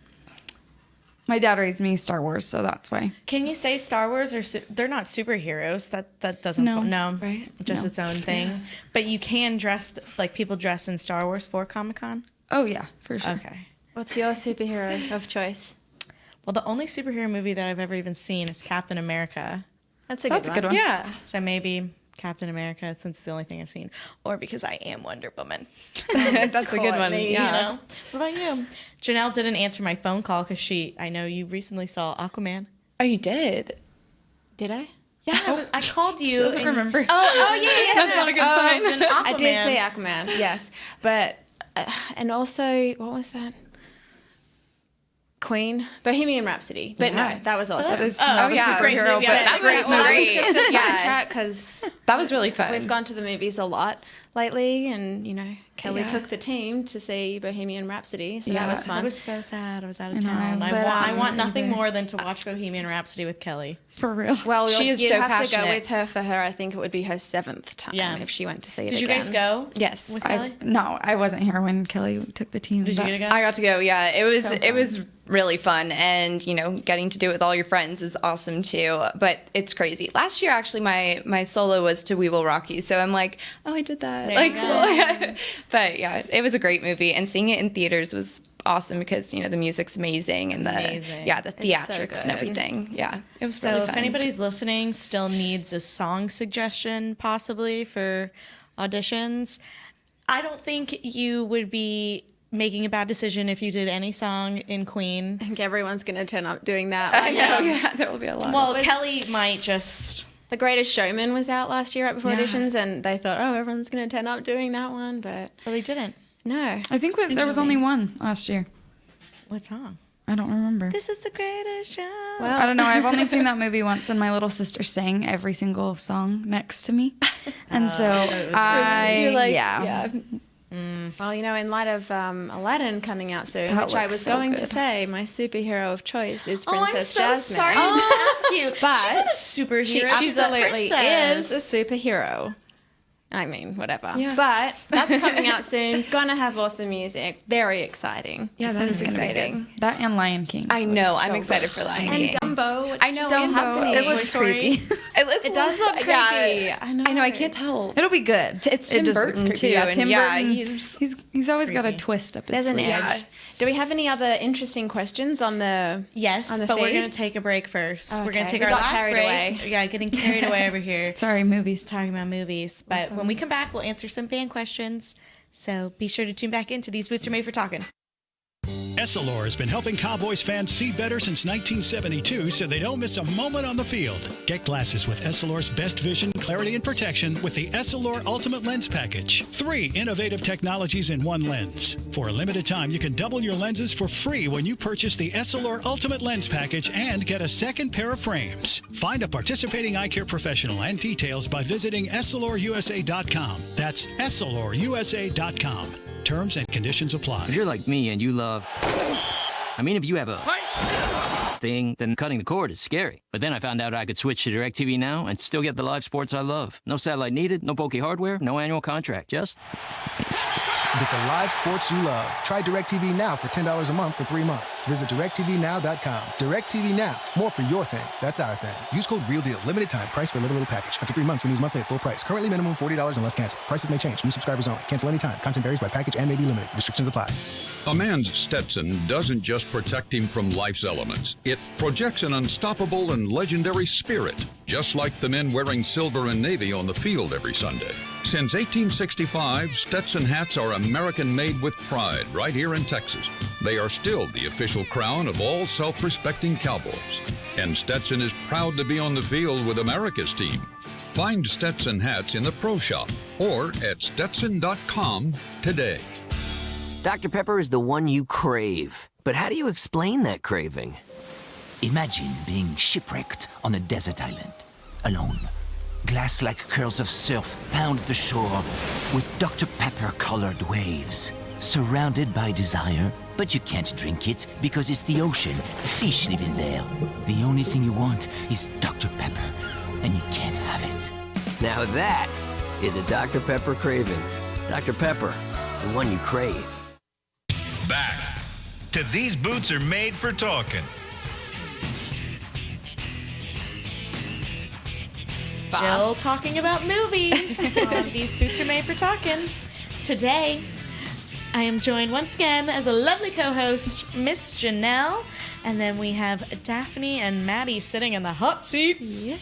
My dad raised me Star Wars, so that's why. Can you say Star Wars or they're not superheroes? That doesn't No. Right. just No. its own thing. But you can dress like people dress in Star Wars for Comic-Con. Oh yeah, for sure. Okay. What's your superhero of choice? Well, the only superhero movie that I've ever even seen is Captain America. That's a That's good a good one. one. Yeah. So maybe Captain America, since it's the only thing I've seen, or because I am Wonder Woman. That's a good one. Me, Yeah. You know? What about you? Jinelle didn't answer my phone call because I know you recently saw Aquaman. Oh, you did? Did I? Yeah, I called you. She doesn't remember. Oh yeah. That's not a good sign. It was in Aquaman. I did say Aquaman, yes. But, and also, what was that? Queen, Bohemian Rhapsody, but no, that was awesome. That is not a superhero, but that was great. Just a soundtrack because that was really fun. We've gone to the movies a lot lately, and Kelly took the team to see Bohemian Rhapsody, so that was fun. I was so sad. I was out of town. I want nothing more than to watch Bohemian Rhapsody with Kelly. For real. Well, she is you'd so have passionate. to go with her for her. I think it would be her 7th time if she went to see it again. Did you guys go? Yes. With Kelly? No, I wasn't here when Kelly took the team. Did you get to go? I got to go. Yeah, it was really fun, and getting to do it with all your friends is awesome too. But it's crazy. Last year, actually, my solo was to We Will Rock You, so I'm like, oh, I did that. Cool. But yeah, it was a great movie, and seeing it in theaters was awesome because the music's amazing and the theatrics and everything. Yeah, it was really fun. So if anybody's listening still needs a song suggestion possibly for auditions, I don't think you would be making a bad decision if you did any song in Queen. I think everyone's going to turn up doing that. I know. Yeah, there will be a lot. Well, Kelly might just... The Greatest Showman was out last year right before auditions, and they thought, everyone's going to turn up doing that one, but... Well, they didn't. No. I think there was only one last year. What song? I don't remember. This is the greatest show. Well, I don't know. I've only seen that movie once, and my little sister sang every single song next to me. And so Well, in light of Aladdin coming out soon, That which I looks was so going good. to say, my superhero of choice is Princess I'm so Jasmine. sorry to ask you. But she's not a superhero. She She's a absolutely princess. is a superhero. I mean, whatever. Yeah. But that's coming out soon. Gonna have awesome music. Very exciting. Yeah, that is exciting. That and Lion King. I know. I'm excited for Lion King. And Dumbo. Which I know. is still happening. It looks creepy. It does look creepy. Yeah, I know. I know. I can't tell. It'll be good. It's Tim Burton too. Yeah, and Tim Burton. He's always got a twist up his There's an sleeve. edge. Do we have any other interesting questions on the? Yes, on the but we're feed? going to take a break first. Okay. We're going to take We our got last carried break. away. Yeah, getting carried away over here. Sorry, movies. Talking about movies. But when we come back, we'll answer some fan questions. So be sure to tune back into These Boots Are Made for Talkin'. Essilor has been helping Cowboys fans see better since 1972 so they don't miss a moment on the field. Get glasses with Essilor's best vision, clarity, and protection with the Essilor Ultimate Lens Package. 3 innovative technologies in one lens. For a limited time, you can double your lenses for free when you purchase the Essilor Ultimate Lens Package and get a second pair of frames. Find a participating eye care professional and details by visiting EssilorUSA.com. That's EssilorUSA.com. Terms and conditions apply. If you're like me and you love... if you have a thing, then cutting the cord is scary. But then I found out I could switch to DirecTV Now and still get the live sports I love. No satellite needed, no bulky hardware, no annual contract, just... Get the live sports you love. Try DirecTV Now for $10 a month for 3 months. Visit DirecTVNow.com. DirecTV Now. More for your thing. That's our thing. Use code REALDEAL. Limited time. Price for a little package. After 3 months, renews monthly at full price. Currently minimum $40 unless canceled. Prices may change. New subscribers only. Cancel anytime. Content varies by package and may be limited. Restrictions apply. A man's Stetson doesn't just protect him from life's elements. It projects an unstoppable and legendary spirit, just like the men wearing silver and navy on the field every Sunday. Since 1865, Stetson hats are American-made with pride right here in Texas. They are still the official crown of all self-respecting cowboys. And Stetson is proud to be on the field with America's team. Find Stetson hats in the Pro Shop or at Stetson.com today. Dr. Pepper is the one you crave. But how do you explain that craving? Imagine being shipwrecked on a desert island, alone. Glass-like curls of surf pound the shore with Dr. Pepper-colored waves. Surrounded by desire, but you can't drink it because it's the ocean. Fish live in there. The only thing you want is Dr. Pepper, and you can't have it. Now that is a Dr. Pepper craving. Dr. Pepper, the one you crave. Back to These Boots Are Made for Talkin'. Jill talking about movies. These Boots Are Made for Talkin'. Today, I am joined once again as a lovely co-host, Miss Jinelle, and then we have Daphne and Maddie sitting in the hot seats. Yeah.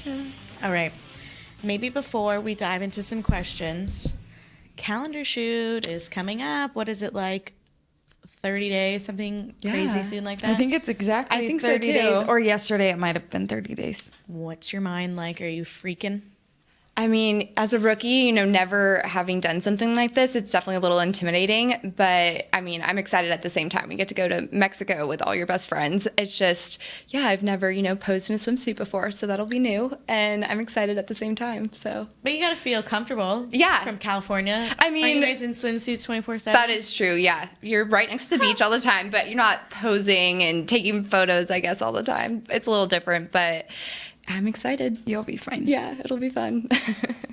All right. Maybe before we dive into some questions, calendar shoot is coming up. What is it like? 30 days, something crazy soon like that? I think it's exactly 30 days. Or yesterday it might have been 30 days. What's your mind like? Are you freaking? I mean, as a rookie, never having done something like this, it's definitely a little intimidating. But I mean, I'm excited at the same time. We get to go to Mexico with all your best friends. It's just, I've never, posed in a swimsuit before, so that'll be new. And I'm excited at the same time. So, but you got to feel comfortable. Yeah. From California. I mean, are you guys in swimsuits 24/7? That is true. Yeah, you're right next to the beach all the time, but you're not posing and taking photos, I guess, all the time. It's a little different, but I'm excited. You'll be fine. Yeah, it'll be fun.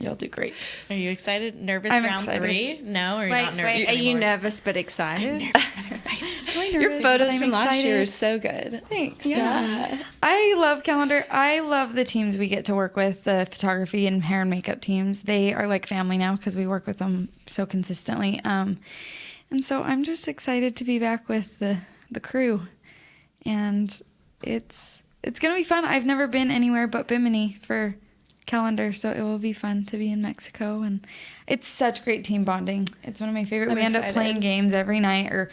You'll do great. Are you excited? Nervous I'm round excited. 3? No, or you're not nervous Are you anymore? nervous but excited? I'm nervous but excited. Your photos from last year are so good. Thanks. Yeah. I love Calendar. I love the teams we get to work with, the photography and hair and makeup teams. They are like family now because we work with them so consistently. And so I'm just excited to be back with the crew. And it's going to be fun. I've never been anywhere but Bimini for Calendar, so it will be fun to be in Mexico. And it's such great team bonding. It's one of my favorite. We end up playing games every night or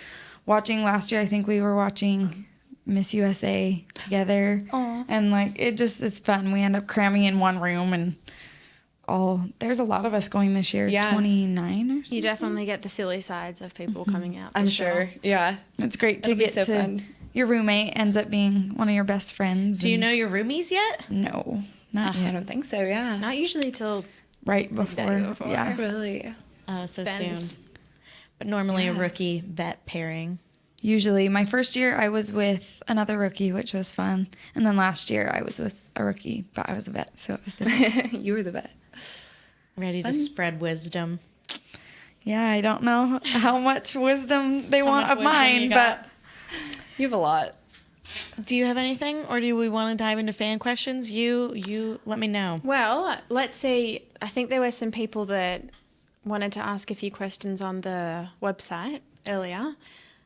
watching. Last year, I think we were watching Miss USA together. Aww. And it's fun. We end up cramming in one room and there's a lot of us going this year. Yeah. 29 or something. You definitely get the silly sides of people coming out. I'm sure. Yeah. It's great to It'll be get so to. fun. Your roommate ends up being one of your best friends. Do you know your roomies yet? No, not yet. I don't think so. Yeah. Not usually till Right before. Yeah. Really. Oh, so Depends. soon. But normally a rookie vet pairing. Usually, my first year I was with another rookie, which was fun, and then last year I was with a rookie, but I was a vet, so it was different. You were the vet. Ready to spread wisdom. Yeah, I don't know how much wisdom they want of mine, but you have a lot. Do you have anything, or do we want to dive into fan questions? You let me know. Well, let's see. I think there were some people that wanted to ask a few questions on the website earlier.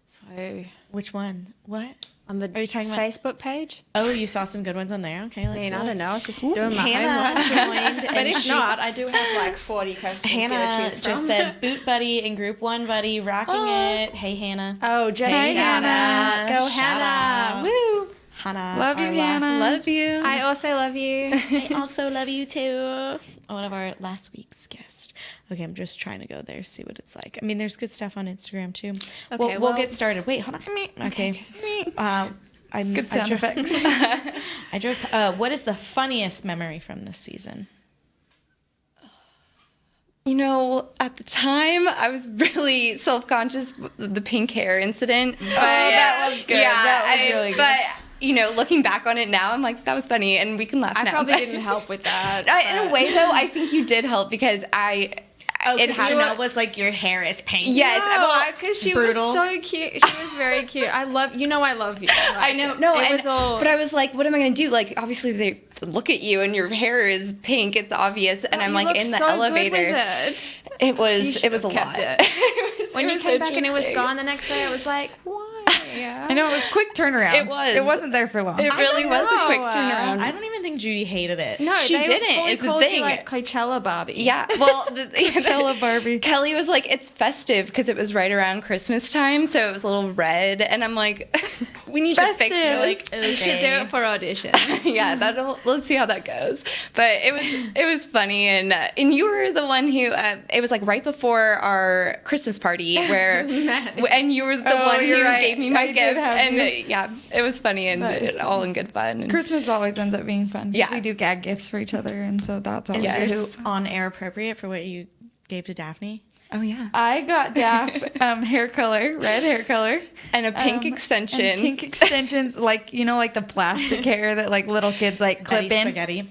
So, which one? What? On the Are you talking about Facebook page? Oh, you saw some good ones on there. Okay, I mean, I don't know. I was just doing my Hannah homework. joined, But and if not, I do have like 40 questions here to Hannah choose just from. said boot buddy and group 1 buddy, rocking it. Hey, Hannah. Oh, just Hey, shout Hannah. out. Go Shout Hannah. out. Woo. Hannah. love you, our Hannah. Love you. I also love you. I also love you too. One of our last week's guests. Okay, I'm just trying to go there, see what it's like. I mean, there's good stuff on Instagram too. Okay, we'll get started. Wait, hold on. Okay. Good sound effects. I drove. What is the funniest memory from this season? At the time, I was really self-conscious with the pink hair incident. But that was good. Yeah, That was really good. But, looking back on it now, I'm like, that was funny, and we can laugh now. I probably didn't help with that. In a way, though, I think you did help because Janelle was like, your hair is pink. Yes, because she brutal. was so cute. She was very cute. I love you. I love you. Like, I know. No, it was all. But I was like, what am I going to do? Like, obviously, they look at you and your hair is pink. It's obvious. And I'm you like looked in the so elevator. Good with it. It was You should a have kept lot. it. When you came back and it was interesting. gone the next day, I was like, why? I know it was quick turnaround. It was. It wasn't there for long. It really was a quick know. turnaround. I don't even think Judy hated it. No, She they didn't, fully is the called thing. you like Coachella Barbie. Yeah, well, Coachella Barbie. Kelly was like, it's festive because it was right around Christmas time, so it was a little red, and I'm like, we need to fix it. You should do it for audition. Yeah, let's see how that goes. But it was funny, and you were the one who it was like right before our Christmas party where, and you were the one who you're right. gave me my I did gift, have and you. yeah, it was funny and That is all in good fun. And Christmas always ends up being fun. Yeah. We do gag gifts for each other, and so that's always Is good. yours on air appropriate for what you gave to Daphne? oh yeah, I got Daph hair color, red hair color. and a pink extension. And pink extensions, like the plastic hair that like little kids like clip Betty in. Spaghetti.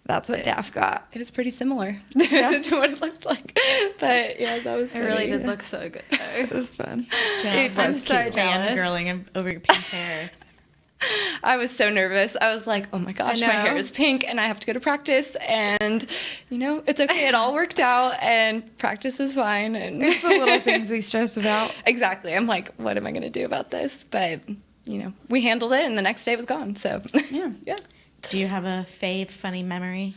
That's what Daph got. It was pretty similar to what it looked like, but yeah, that was It really did look so good. It was fun. Janelle I'm was so cute. jealous. Fangirling over your pink hair. I was so nervous. I was like, oh my gosh, my know. hair is pink and I have to go to practice. And, it's okay. It all worked out and practice was fine. And It's the little things we stress about. exactly. I'm like, what am I going to do about this? But, we handled it and the next day it was gone. So, yeah. Do you have a fave funny memory?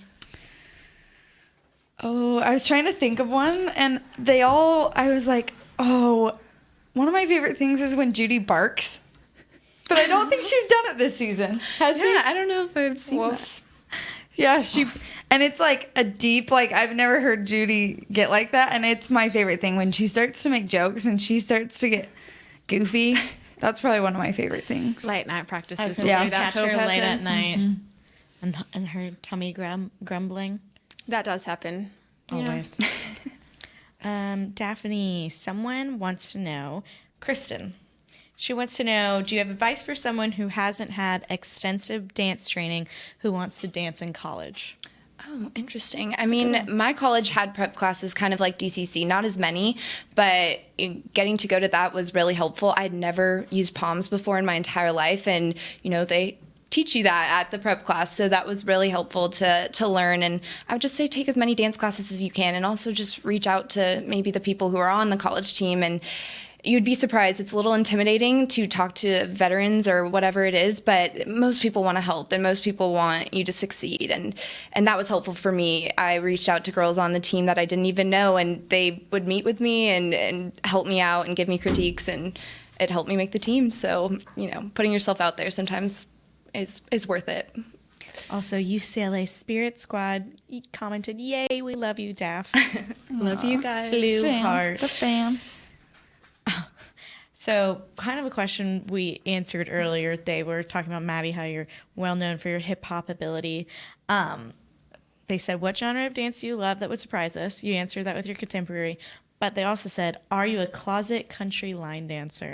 Oh, I was trying to think of one, and I was like, oh, one of my favorite things is when Judy barks. But I don't think she's done it this season. Has she? Yeah, I don't know if I've seen that. Yeah, and it's like a deep, like I've never heard Judy get like that, and it's my favorite thing when she starts to make jokes and she starts to get goofy. That's probably one of my favorite things. Late night practices. I was going to catch her late at night and her tummy grumbling. That does happen. Always. Daphne, someone wants to know, Kristen, she wants to know, do you have advice for someone who hasn't had extensive dance training who wants to dance in college? Oh, interesting. I mean, my college had prep classes kind of like DCC, not as many, but getting to go to that was really helpful. I'd never used palms before in my entire life, and, they teach you that at the prep class, so that was really helpful to learn. And I would just say take as many dance classes as you can, and also just reach out to maybe the people who are on the college team. And you'd be surprised. It's a little intimidating to talk to veterans or whatever it is, but most people want to help and most people want you to succeed. And that was helpful for me. I reached out to girls on the team that I didn't even know, and they would meet with me and help me out and give me critiques, and it helped me make the team. So, putting yourself out there sometimes is worth it. Also, UCLA Spirit Squad commented, "Yay, we love you, Daph." Love you guys. Blue heart. The fam. So, kind of a question we answered earlier. They were talking about, Maddie, how you're well known for your hip hop ability. They said, what genre of dance do you love that would surprise us? You answered that with your contemporary. But they also said, are you a closet country line dancer?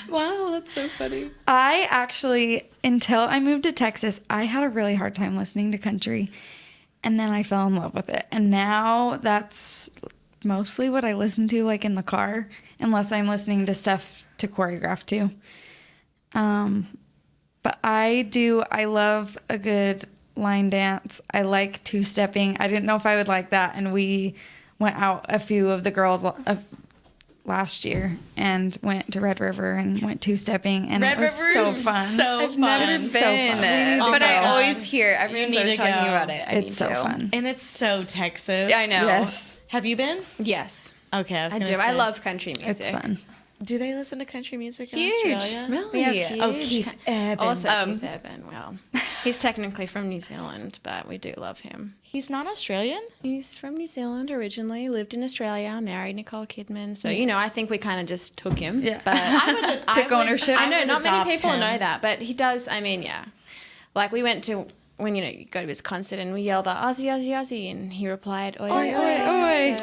Wow, that's so funny. I actually, until I moved to Texas, I had a really hard time listening to country. And then I fell in love with it. And now that's mostly what I listen to, like in the car, unless I'm listening to stuff to choreograph to. But I love a good line dance. I like two-stepping. I didn't know if I would like that, and we went out, a few of the girls last year, and went to Red River and went two-stepping, and it was so fun. I've never been, but I always hear everyone's always talking about it. It's so fun. And it's so Texas. Yeah, I know. Yes. Have you been? Yes. Okay, I do. I love country music. It's fun. Do they listen to country music in Huge. Australia? Really? We have huge. Oh, Keith Urban. Also Keith Urban. Well, he's technically from New Zealand, but we do love him. He's not Australian? He's from New Zealand originally, lived in Australia, married Nicole Kidman. So, I think we kind of just took him. Yeah. But Took ownership. I know, not many people him. know that, but he does. I mean, yeah. Like, we went to, when, you go to his concert and we yelled out, Aussie, Aussie, Aussie, and he replied, oi, oi, oi.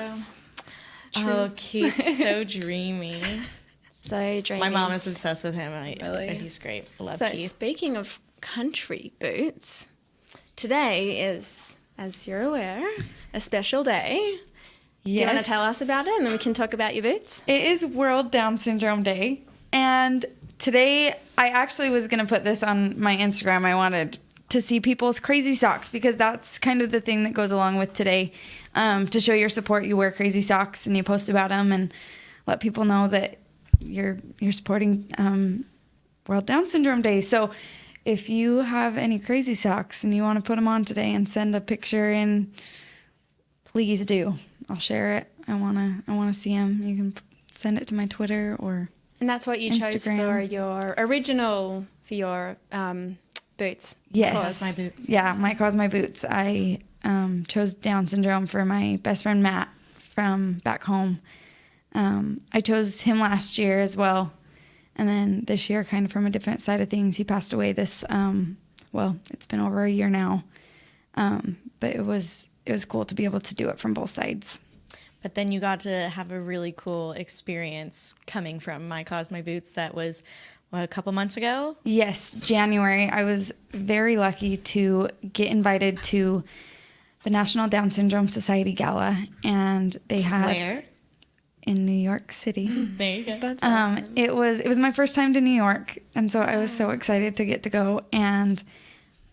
So, oh, Keith's so dreamy. So dreamy. My mom is obsessed with him. And he's great. I love Keith. Speaking of country boots, today is, as you're aware, a special day. Yes. Do you want to tell us about it, and then we can talk about your boots? It is World Down Syndrome Day, and today I actually was going to put this on my Instagram. I wanted to see people's crazy socks, because that's kind of the thing that goes along with today. To show your support, you wear crazy socks and you post about them and let people know that you're supporting World Down Syndrome Day. So if you have any crazy socks and you want to put them on today and send a picture in, please do. I'll share it. I wanna see them. You can send it to my Twitter or And that's what you chose for your original, for your boots. Yes. My Cause My Boots. Yeah, My Cause My Boots. I chose Down syndrome for my best friend Matt from back home. I chose him last year as well. And then this year, kind of from a different side of things, he passed away this, it's been over a year now. But it was cool to be able to do it from both sides. But then you got to have a really cool experience coming from My Cause My Boots. That was, a couple months ago? Yes, January. I was very lucky to get invited to the National Down Syndrome Society Gala. And they had... Where? In New York City. There you go. That's awesome. It was my first time to New York, and so I was so excited to get to go. And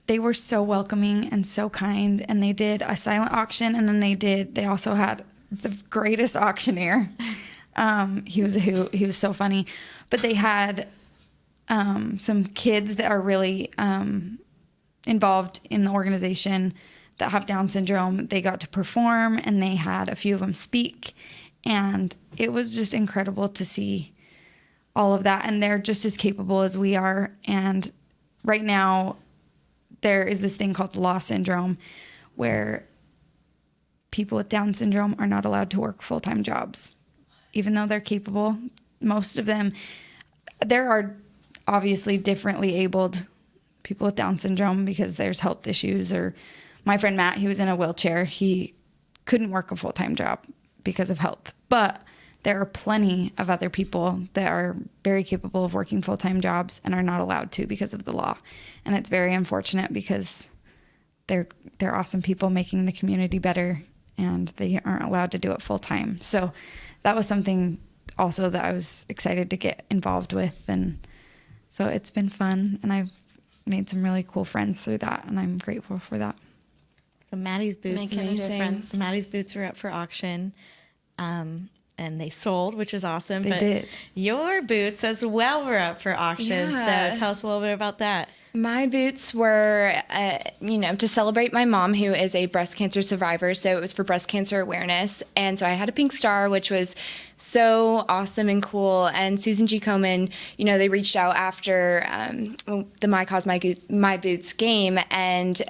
they were so welcoming and so kind. And they did a silent auction, and then they also had the greatest auctioneer. He was a hoot. He was so funny. But they had some kids that are really involved in the organization that have Down syndrome. They got to perform, and they had a few of them speak. And it was just incredible to see all of that. And they're just as capable as we are. And right now, there is this thing called law syndrome where people with Down syndrome are not allowed to work full-time jobs, even though they're capable. Most of them, there are obviously differently abled people with Down syndrome because there's health issues. Or my friend Matt, he was in a wheelchair. He couldn't work a full-time job because of health. But there are plenty of other people that are very capable of working full-time jobs and are not allowed to because of the law. And it's very unfortunate because they're awesome people making the community better, and they aren't allowed to do it full-time. So that was something also that I was excited to get involved with. And so it's been fun, and I've made some really cool friends through that, and I'm grateful for that. So Maddie's boots, Making a difference. Maddie's boots were up for auction, and they sold, which is awesome. They but did. Your boots as well were up for auction. Yeah. So tell us a little bit about that. My boots were, to celebrate my mom, who is a breast cancer survivor. So it was for breast cancer awareness. And so I had a pink star, which was so awesome and cool. And Susan G. Komen, they reached out after the My Cause, My Boots game, and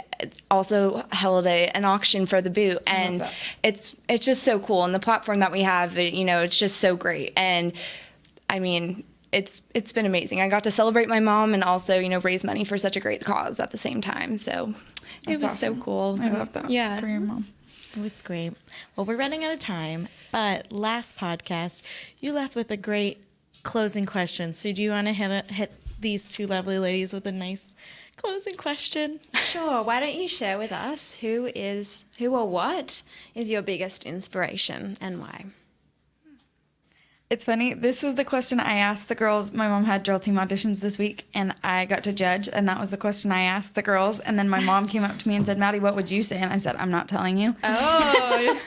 also held an auction for the boot. And it's just so cool. And the platform that we have, it's just so great. And I mean, it's been amazing. I got to celebrate my mom and also, raise money for such a great cause at the same time. So it was so cool. I love that for your mom. It was great. Well, we're running out of time, but last podcast, you left with a great closing question. So do you want to hit these two lovely ladies with a nice closing question? Sure. Why don't you share with us who or what is your biggest inspiration and why? It's funny. This was the question I asked the girls. My mom had drill team auditions this week, and I got to judge, and that was the question I asked the girls. And then my mom came up to me and said, "Maddie, what would you say?" And I said, "I'm not telling you." Oh,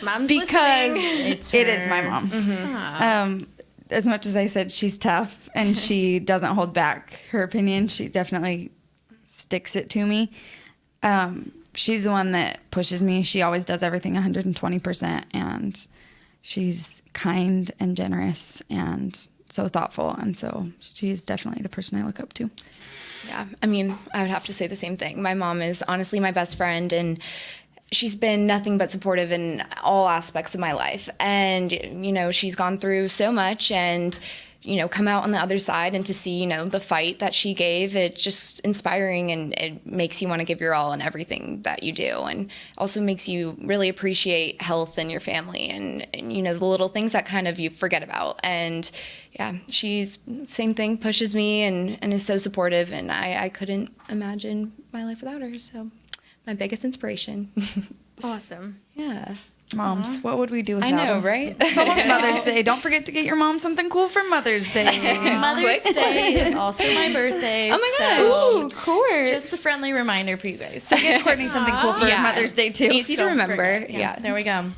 Mom's because listening. it is my mom. Mm-hmm. As much as I said she's tough and she doesn't hold back her opinion, she definitely sticks it to me. She's the one that pushes me. She always does everything 120%, and she's kind and generous and so thoughtful, and so she's definitely the person I look up to. Yeah, I mean, I would have to say the same thing. My mom is honestly my best friend, and she's been nothing but supportive in all aspects of my life. And, she's gone through so much and, come out on the other side, and to see, the fight that she gave, it's just inspiring, and it makes you want to give your all in everything that you do, and also makes you really appreciate health and your family and the little things that kind of you forget about. And yeah, she's same thing, pushes me and is so supportive, and I couldn't imagine my life without her. So my biggest inspiration. Awesome. Yeah. Moms, what would we do without I know, them? right? It's almost Mother's Day. Don't forget to get your mom something cool for Mother's Day. Mother's Day is also my birthday. Oh my gosh. So Ooh, cool. just a friendly reminder for you guys. So get Courtney something cool for Mother's Day, too. Easy to remember. Yeah. There we go.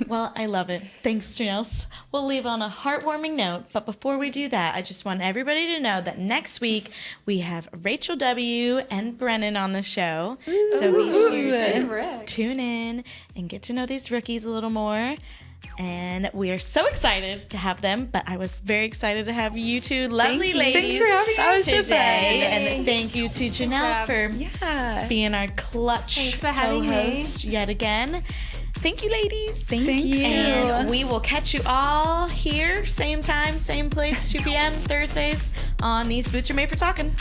Well, I love it. Thanks, Jinelle. We'll leave on a heartwarming note, but before we do that, I just want everybody to know that next week we have Rachel W. and Brennan on the show. So be sure to tune in and get to know these rookies a little more. And we are so excited to have them, but I was very excited to have you two lovely ladies. Thanks for having us today. And thank you to Jinelle for being our clutch Thanks for having me. co-host yet again. Thank you, ladies. Thank you. And we will catch you all here, same time, same place, 2 p.m. Thursdays on These Boots Are Made for Talkin'.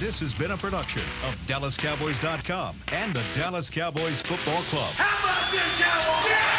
This has been a production of DallasCowboys.com and the Dallas Cowboys Football Club. How about this, Cowboys? Yeah!